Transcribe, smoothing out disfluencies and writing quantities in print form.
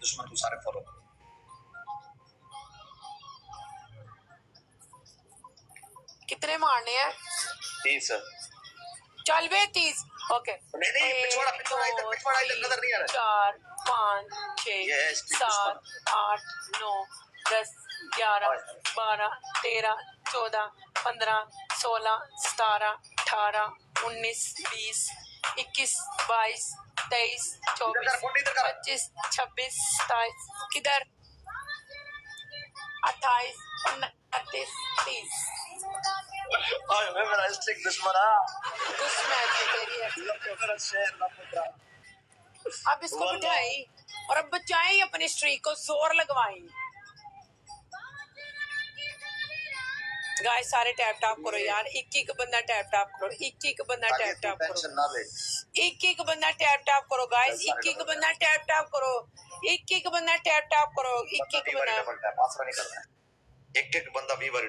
दुश्मन को सारे फॉलो करो। कितने मारने हैं? 30। चल बे 30। ओके नहीं पिछवाड़ा इधर नजर नहीं आ रहा। 4 5 6 7 8 9 10 11 12 13 14 15 16 17 18 19 20 21 22 23 24 25 26 27 किधर 28 29 30। मेरा स्टिक दुश्मन उस मैच में तेरी है। अब इसको बिठाई और अब बचाई अपनी स्ट्रीक को, जोर लगवाई। गाइस सारे टैप टैप करो यार, एक बंदा टैप टैप करो, एक बंदा टैप टैप करो, एक बंदा टैप टैप करो गाइस, एक बंदा टैप टैप करो, एक बंदा टैप टैप करो, एक बंदा एक बंदा 20 बार